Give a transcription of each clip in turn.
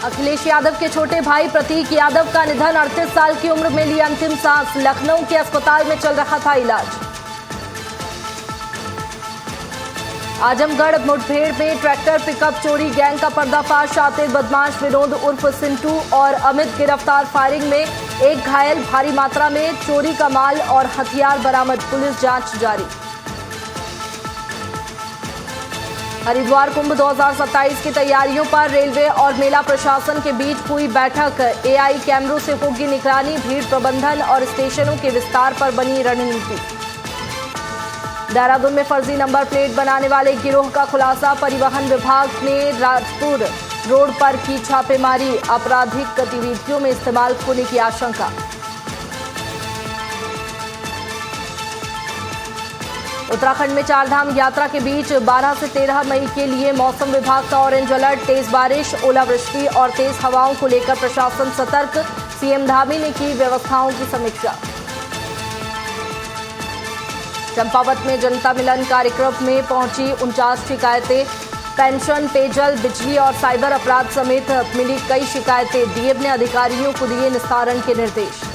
अखिलेश यादव के छोटे भाई प्रतीक यादव का निधन। 38 साल की उम्र में ली अंतिम सांस। लखनऊ के अस्पताल में चल रहा था इलाज। आजमगढ़ मुठभेड़ में ट्रैक्टर पिकअप चोरी गैंग का पर्दाफाश। शातिर बदमाश विनोद उर्फ सिंटू और अमित गिरफ्तार। फायरिंग में एक घायल। भारी मात्रा में चोरी का माल और हथियार बरामद। पुलिस जांच जारी। हरिद्वार कुंभ 2027 की तैयारियों पर रेलवे और मेला प्रशासन के बीच हुई बैठक। एआई कैमरों से होगी निगरानी। भीड़ प्रबंधन और स्टेशनों के विस्तार पर बनी रणनीति। देहरादून में फर्जी नंबर प्लेट बनाने वाले गिरोह का खुलासा। परिवहन विभाग ने राजपुर रोड पर की छापेमारी। आपराधिक गतिविधियों में इस्तेमाल होने की आशंका। उत्तराखंड में चारधाम यात्रा के बीच 12 से 13 मई के लिए मौसम विभाग का ऑरेंज अलर्ट। तेज बारिश, ओलावृष्टि और तेज हवाओं को लेकर प्रशासन सतर्क। सीएम धामी ने की व्यवस्थाओं की समीक्षा। चंपावत में जनता मिलन कार्यक्रम में पहुंची 49 शिकायतें। पेंशन, पेयजल, बिजली और साइबर अपराध समेत मिली कई शिकायतें। डीएम ने अधिकारियों को दिए निस्तारण के निर्देश।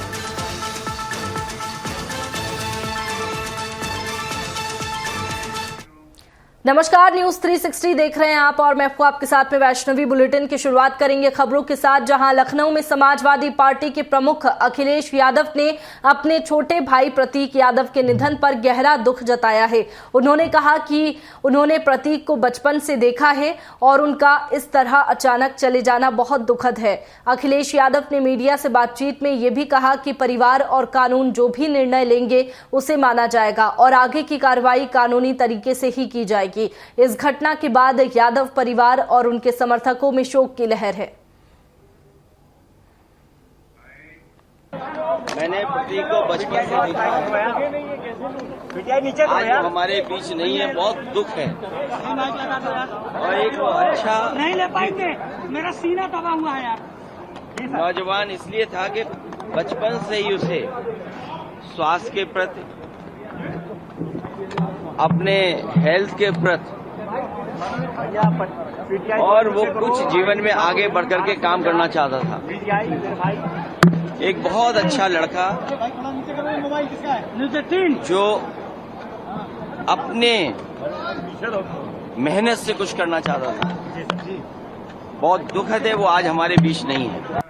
नमस्कार, न्यूज 360 देख रहे हैं आप और मैं आपके साथ में वैष्णवी। बुलेटिन की शुरुआत करेंगे खबरों के साथ, जहां लखनऊ में समाजवादी पार्टी के प्रमुख अखिलेश यादव ने अपने छोटे भाई प्रतीक यादव के निधन पर गहरा दुख जताया है। उन्होंने कहा कि उन्होंने प्रतीक को बचपन से देखा है और उनका इस तरह अचानक चले जाना बहुत दुखद है। अखिलेश यादव ने मीडिया से बातचीत में ये भी कहा कि परिवार और कानून जो भी निर्णय लेंगे उसे माना जाएगा और आगे की कार्रवाई कानूनी तरीके से ही की जाएगी। इस घटना के बाद यादव परिवार और उनके समर्थकों में शोक की लहर है। मैंने प्रतीक को बचपन से देखा है। आज वो हमारे बीच नहीं है, बहुत दुख है। और एक अच्छा नहीं ले पाएंगे, मेरा सीना दबा हुआ है यार। नौजवान इसलिए था कि बचपन से ही उसे स्वास्थ्य के प्रति, अपने हेल्थ के प्रति और वो कुछ जीवन में आगे बढ़कर के काम करना चाहता था। एक बहुत अच्छा लड़का जो अपने मेहनत से कुछ करना चाहता था। बहुत दुखद है वो आज हमारे बीच नहीं है।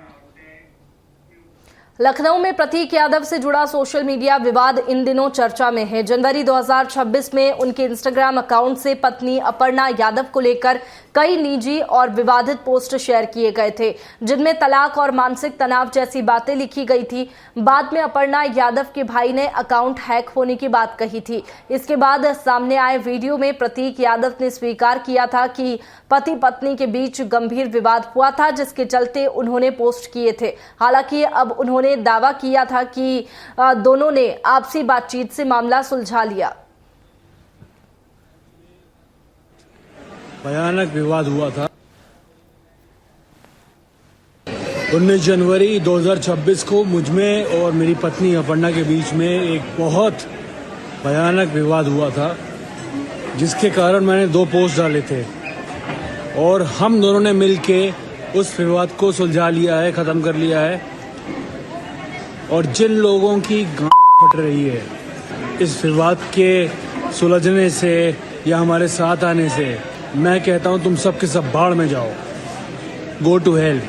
लखनऊ में प्रतीक यादव से जुड़ा सोशल मीडिया विवाद इन दिनों चर्चा में है। जनवरी 2026 में उनके इंस्टाग्राम अकाउंट से पत्नी अपर्णा यादव को लेकर कई निजी और विवादित पोस्ट शेयर किए गए थे, जिनमें तलाक और मानसिक तनाव जैसी बातें लिखी गई थी। बाद में अपर्णा यादव के भाई ने अकाउंट हैक होने की बात कही थी। इसके बाद सामने आए वीडियो में प्रतीक यादव ने स्वीकार किया था कि पति पत्नी के बीच गंभीर विवाद हुआ था, जिसके चलते उन्होंने पोस्ट किए थे। हालांकि अब उन्होंने दावा किया था कि दोनों ने आपसी बातचीत से मामला सुलझा लिया। भयानक विवाद हुआ था। 19 जनवरी 2026 को मुझमें और मेरी पत्नी अपर्णा के बीच में एक बहुत भयानक विवाद हुआ था, जिसके कारण मैंने 2 पोस्ट डाले थे और हम दोनों ने मिलके उस विवाद को सुलझा लिया है, खत्म कर लिया है। और जिन लोगों की गांड फट रही है इस विवाद के सुलझने से या हमारे साथ आने से, मैं कहता हूं तुम सब के सब बाढ़ में जाओ। Go to hell.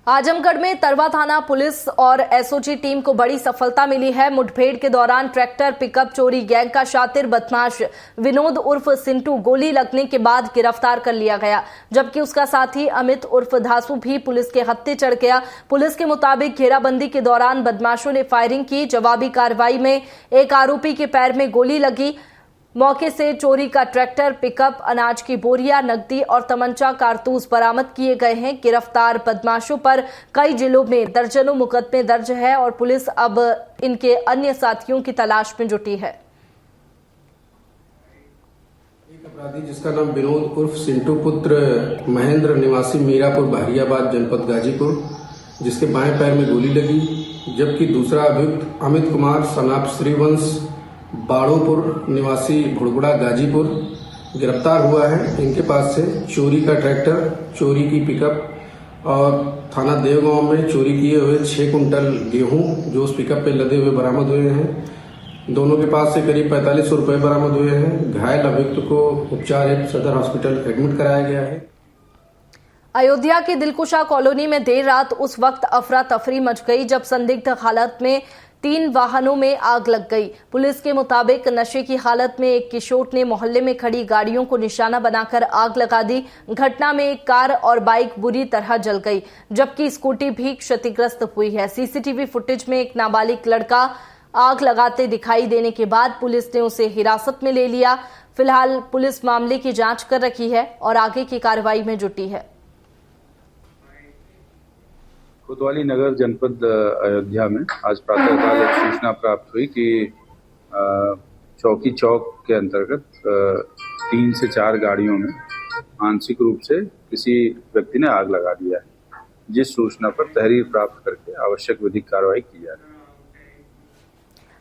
आजमगढ़ में तरवा थाना पुलिस और एसओजी टीम को बड़ी सफलता मिली है। मुठभेड़ के दौरान ट्रैक्टर पिकअप चोरी गैंग का शातिर बदमाश विनोद उर्फ सिंटू गोली लगने के बाद गिरफ्तार कर लिया गया, जबकि उसका साथी अमित उर्फ धासु भी पुलिस के हत्थे चढ़ गया। पुलिस के मुताबिक घेराबंदी के दौरान बदमाशों ने फायरिंग की। जवाबी कार्रवाई में एक आरोपी के पैर में गोली लगी। मौके से चोरी का ट्रैक्टर, पिकअप, अनाज की बोरियां, नकदी और तमंचा कारतूस बरामद किए गए हैं। गिरफ्तार बदमाशों पर कई जिलों में दर्जनों मुकदमे दर्ज है और पुलिस अब इनके अन्य साथियों की तलाश में जुटी है। एक अपराधी जिसका नाम विनोद उर्फ सिंटू पुत्र महेंद्र निवासी मीरापुर बहरियाबाद जनपद गाजीपुर, जिसके बाएं पैर में गोली लगी, जबकि दूसरा अभियुक्त अमित कुमार सनाप श्रीवंश बाड़ोपुर निवासी भुड़बुड़ा गाजीपुर, गिरफ्तार हुआ है। इनके पास से चोरी का ट्रैक्टर, चोरी की पिकअप और थाना देवगांव में चोरी किए हुए 6 कुंटल गेहूं जो उस पिकअप पे लदे हुए बरामद हुए हैं। दोनों के पास से करीब 4500 रुपए बरामद हुए हैं। घायल अभियुक्त को उपचार हेतु सदर हॉस्पिटल एडमिट कराया गया है। अयोध्या के दिलकुशा कॉलोनी में देर रात उस वक्त अफरा तफरी मच गई जब संदिग्ध हालत में 3 वाहनों में आग लग गई। पुलिस के मुताबिक नशे की हालत में एक किशोर ने मोहल्ले में खड़ी गाड़ियों को निशाना बनाकर आग लगा दी। घटना में एक कार और बाइक बुरी तरह जल गई, जबकि स्कूटी भी क्षतिग्रस्त हुई है। सीसीटीवी फुटेज में एक नाबालिग लड़का आग लगाते दिखाई देने के बाद पुलिस ने उसे हिरासत में ले लिया। फिलहाल पुलिस मामले की जांच कर रही है और आगे की कार्रवाई में जुटी है। कोतवाली नगर जनपद अयोध्या में आज प्रातःकाल एक सूचना प्राप्त हुई कि चौकी चौक के अंतर्गत 3 से 4 गाड़ियों में आंशिक रूप से किसी व्यक्ति ने आग लगा दिया है, जिस सूचना पर तहरीर प्राप्त करके आवश्यक विधिक कार्रवाई की जा रही है।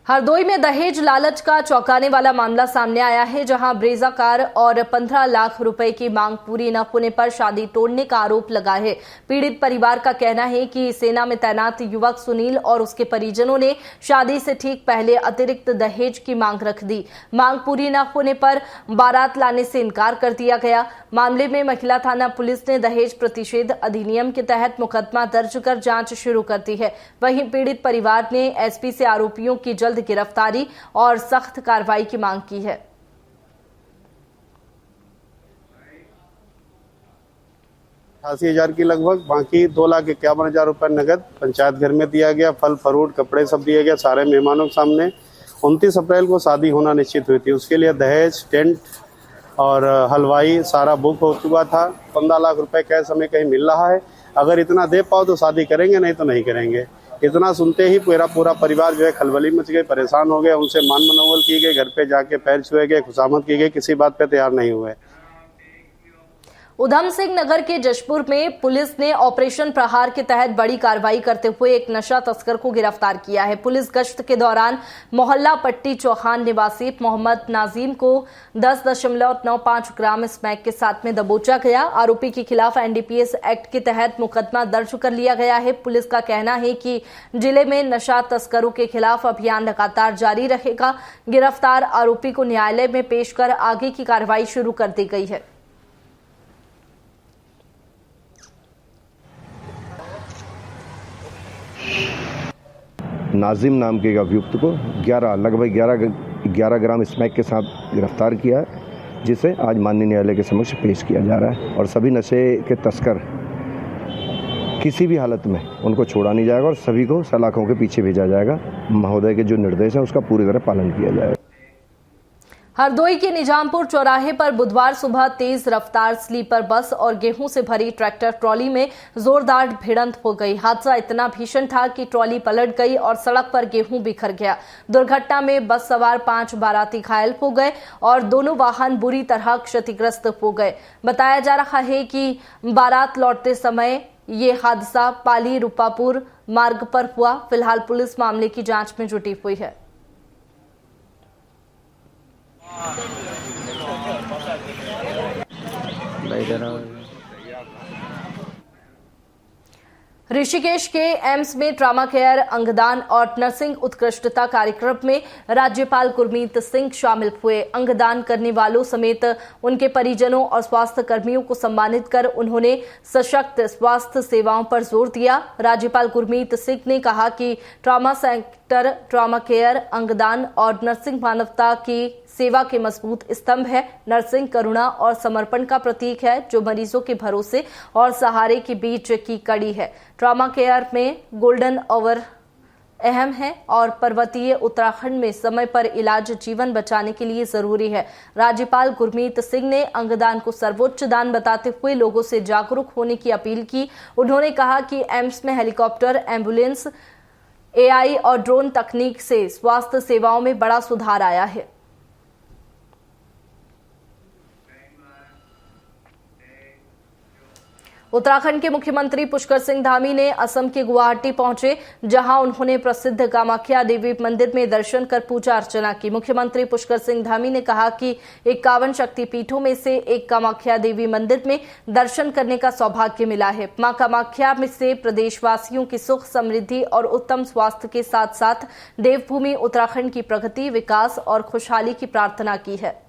हरदोई में दहेज लालच का चौंकाने वाला मामला सामने आया है, जहां ब्रेजा कार और 15 लाख रुपए की मांग पूरी न होने पर शादी तोड़ने का आरोप लगा है। पीड़ित परिवार का कहना है कि सेना में तैनात युवक सुनील और उसके परिजनों ने शादी से ठीक पहले अतिरिक्त दहेज की मांग रख दी। मांग पूरी न होने पर बारात लाने से इनकार कर दिया गया। मामले में महिला थाना पुलिस ने दहेज प्रतिषेध अधिनियम के तहत मुकदमा दर्ज कर जांच शुरू कर दी है। वहीं पीड़ित परिवार ने एसपी से आरोपियों की जल्द गिरफ्तारी और सख्त कार्रवाई की मांग की है। 88,000 की लगभग, बाकी 2,51,000 रुपए नगद पंचायत घर में दिया गया। फल फ्रूट कपड़े सब दिए गए सारे मेहमानों के सामने। 29 अप्रैल को शादी होना निश्चित हुई थी। उसके लिए दहेज, टेंट और हलवाई सारा बुक हो चुका था। 15 लाख रुपए कैश हमें कहीं मिल रहा है। अगर इतना दे पाओ तो शादी करेंगे, नहीं तो नहीं करेंगे। इतना सुनते ही पूरा परिवार जो है खलबली मच गए, परेशान हो गए। उनसे मान मनोवल की गई, घर पे जाके पैर छुए गए, खुशामद की गई, किसी बात पे तैयार नहीं हुए। उधम सिंह नगर के जशपुर में पुलिस ने ऑपरेशन प्रहार के तहत बड़ी कार्रवाई करते हुए एक नशा तस्कर को गिरफ्तार किया है। पुलिस गश्त के दौरान मोहल्ला पट्टी चौहान निवासी मोहम्मद नाजीम को 10.95 ग्राम स्मैक के साथ में दबोचा गया। आरोपी के खिलाफ एनडीपीएस एक्ट के तहत मुकदमा दर्ज कर लिया गया है। पुलिस का कहना है कि जिले में नशा तस्करों के खिलाफ अभियान लगातार जारी रहेगा। गिरफ्तार आरोपी को न्यायालय में पेश कर आगे की कार्रवाई शुरू कर दी गई है। नाजिम नाम के अभियुक्त को लगभग 11 ग्राम स्मैक के साथ गिरफ्तार किया है, जिसे आज माननीय न्यायालय के समक्ष पेश किया जा रहा है। और सभी नशे के तस्कर किसी भी हालत में उनको छोड़ा नहीं जाएगा और सभी को सलाखों के पीछे भेजा जाएगा। महोदय के जो निर्देश हैं उसका पूरी तरह पालन किया जाएगा। हरदोई के निजामपुर चौराहे पर बुधवार सुबह तेज रफ्तार स्लीपर बस और गेहूं से भरी ट्रैक्टर ट्रॉली में जोरदार भिड़ंत हो गई। हादसा इतना भीषण था कि ट्रॉली पलट गई और सड़क पर गेहूं बिखर गया। दुर्घटना में बस सवार 5 बाराती घायल हो गए और दोनों वाहन बुरी तरह क्षतिग्रस्त हो गए। बताया जा रहा है कि बारात लौटते समय ये हादसा पाली रूपापुर मार्ग पर हुआ। फिलहाल पुलिस मामले की जांच में जुटी हुई है। ऋषिकेश के एम्स में ट्रॉमा केयर, अंगदान और नर्सिंग उत्कृष्टता कार्यक्रम में राज्यपाल गुरमीत सिंह शामिल हुए। अंगदान करने वालों समेत उनके परिजनों और स्वास्थ्य कर्मियों को सम्मानित कर उन्होंने सशक्त स्वास्थ्य सेवाओं पर जोर दिया। राज्यपाल गुरमीत सिंह ने कहा कि ट्रॉमा सेंटर, ट्रॉमा केयर, अंगदान और नर्सिंग मानवता की सेवा के मजबूत स्तंभ है। नर्सिंग करुणा और समर्पण का प्रतीक है, जो मरीजों के भरोसे और सहारे के बीच की कड़ी है। ट्रॉमा केयर में गोल्डन आवर अहम है और पर्वतीय उत्तराखंड में समय पर इलाज जीवन बचाने के लिए जरूरी है। राज्यपाल गुरमीत सिंह ने अंगदान को सर्वोच्च दान बताते हुए लोगों से जागरूक होने की अपील की। उन्होंने कहा कि एम्स में हेलीकॉप्टर, एम्बुलेंस, एआई और ड्रोन तकनीक से स्वास्थ्य सेवाओं में बड़ा सुधार आया है। उत्तराखंड के मुख्यमंत्री पुष्कर सिंह धामी ने असम के गुवाहाटी पहुंचे, जहां उन्होंने प्रसिद्ध कामाख्या देवी मंदिर में दर्शन कर पूजा अर्चना की। मुख्यमंत्री पुष्कर सिंह धामी ने कहा कि 51 शक्तिपीठों में से एक कामाख्या देवी मंदिर में दर्शन करने का सौभाग्य मिला है। मां कामाख्या में से प्रदेशवासियों की सुख, समृद्धि और उत्तम स्वास्थ्य के साथ साथ देवभूमि उत्तराखंड की प्रगति, विकास और खुशहाली की प्रार्थना की है।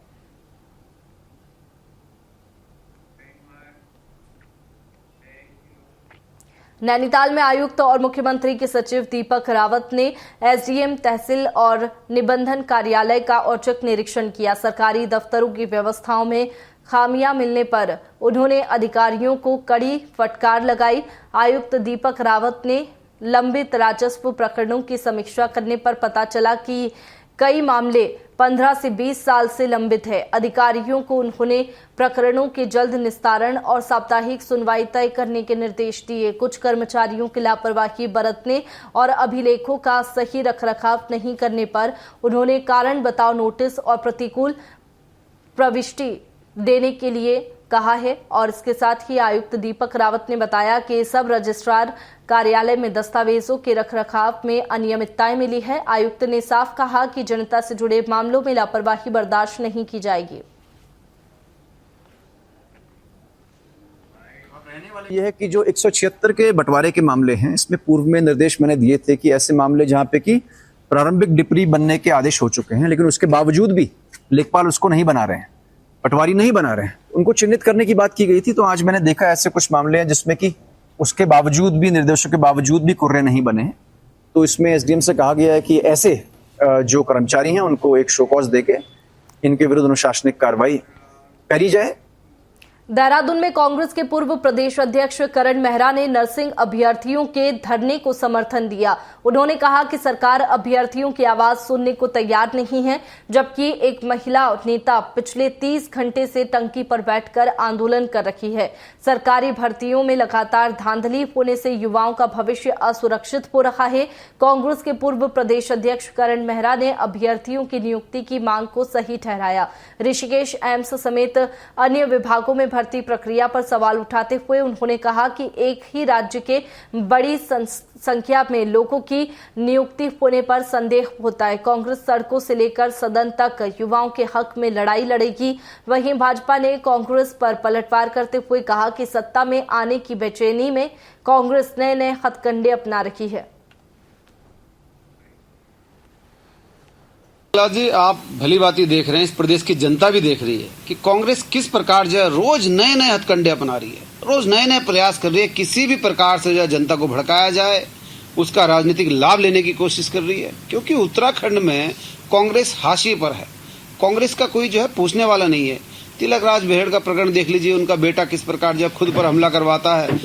नैनीताल में आयुक्त और मुख्यमंत्री के सचिव दीपक रावत ने एसडीएम तहसील और निबंधन कार्यालय का औचक निरीक्षण किया। सरकारी दफ्तरों की व्यवस्थाओं में खामियां मिलने पर उन्होंने अधिकारियों को कड़ी फटकार लगाई। आयुक्त दीपक रावत ने लंबित राजस्व प्रकरणों की समीक्षा करने पर पता चला कि कई मामले 15 से 20 साल से लंबित है। अधिकारियों को उन्होंने प्रकरणों के जल्द निस्तारण और साप्ताहिक सुनवाई तय करने के निर्देश दिए। कुछ कर्मचारियों की लापरवाही बरतने और अभिलेखों का सही रखरखाव नहीं करने पर उन्होंने कारण बताओ नोटिस और प्रतिकूल प्रविष्टि देने के लिए कहा है। और इसके साथ ही आयुक्त दीपक रावत ने बताया कि सब रजिस्ट्रार कार्यालय में दस्तावेजों के रखरखाव में अनियमितताएं मिली है। आयुक्त ने साफ कहा कि जनता से जुड़े मामलों में लापरवाही बर्दाश्त नहीं की जाएगी। यह है कि जो 176 के बंटवारे के मामले हैं, इसमें पूर्व में निर्देश मैंने दिए थे कि ऐसे मामले जहां पे कि प्रारंभिक डिप्री बनने के आदेश हो चुके हैं, लेकिन उसके बावजूद भी लेखपाल उसको नहीं बना रहे हैं, पटवारी नहीं बना रहे हैं, उनको चिन्हित करने की बात की गई थी। तो आज मैंने देखा ऐसे कुछ मामले हैं जिसमें कि उसके बावजूद भी, निर्देशों के बावजूद भी कुर्रे नहीं बने हैं। तो इसमें एसडीएम से कहा गया है कि ऐसे जो कर्मचारी हैं उनको एक शो कॉज देके इनके विरुद्ध अनुशासनिक कार्रवाई करी जाए। देहरादून में कांग्रेस के पूर्व प्रदेश अध्यक्ष करण मेहरा ने नर्सिंग अभ्यर्थियों के धरने को समर्थन दिया। उन्होंने कहा कि सरकार अभ्यर्थियों की आवाज सुनने को तैयार नहीं है, जबकि एक महिला नेता पिछले 30 घंटे से टंकी पर बैठकर आंदोलन कर रही है। सरकारी भर्तियों में लगातार धांधली होने से युवाओं का भविष्य असुरक्षित हो रहा है। कांग्रेस के पूर्व प्रदेश अध्यक्ष करण मेहरा ने अभ्यर्थियों की नियुक्ति की मांग को सही ठहराया। ऋषिकेश एम्स समेत अन्य विभागों में भर्ती प्रक्रिया पर सवाल उठाते हुए उन्होंने कहा कि एक ही राज्य के बड़ी संख्या में लोगों की नियुक्ति होने पर संदेह होता है। कांग्रेस सड़कों से लेकर सदन तक युवाओं के हक में लड़ाई लड़ेगी। वहीं भाजपा ने कांग्रेस पर पलटवार करते हुए कहा कि सत्ता में आने की बेचैनी में कांग्रेस नए नए हथकंडे अपना रही है। जी, आप भली बात देख रहे हैं, इस प्रदेश की जनता भी देख रही है कि कांग्रेस किस प्रकार जो है रोज नए नए हथकंडे अपना रही है, रोज नए नए प्रयास कर रही है। किसी भी प्रकार से जो है जनता को भड़काया जाए, उसका राजनीतिक लाभ लेने की कोशिश कर रही है। क्योंकि उत्तराखंड में कांग्रेस हाशिए पर है, कांग्रेस का कोई जो है पूछने वाला नहीं है। तिलक राज बेहड़ का प्रकरण देख लीजिए, उनका बेटा किस प्रकार जो है खुद पर हमला करवाता है।